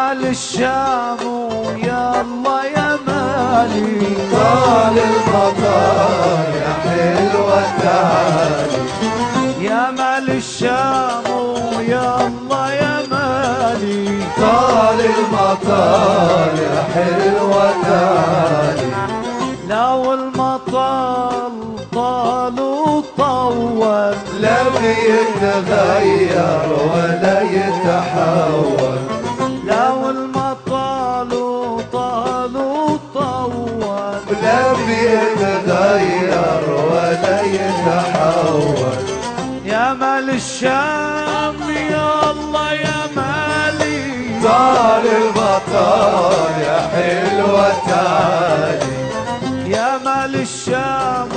مال الشام ويلا يا مالي، طال المطار يا حلوة تعالي، يا مال الشام ويلا يا مالي، طال المطار يا حلوة تعالي. لو المطر طال وطول لا بيتغير ولا يتحول، لو المطر طال وطول لا بيتغير ولا يتحول. يا مال الشام يلا يا مالي، طال المطار يا حلوة تعالي، يا مال الشام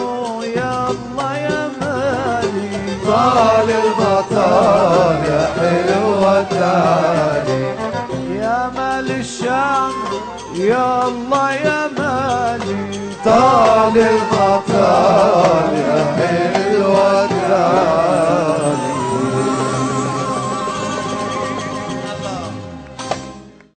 يلا يا مالي، طال المطار يا حلوة تعالي، يا مال الشام يلا يا مالي، طال المطار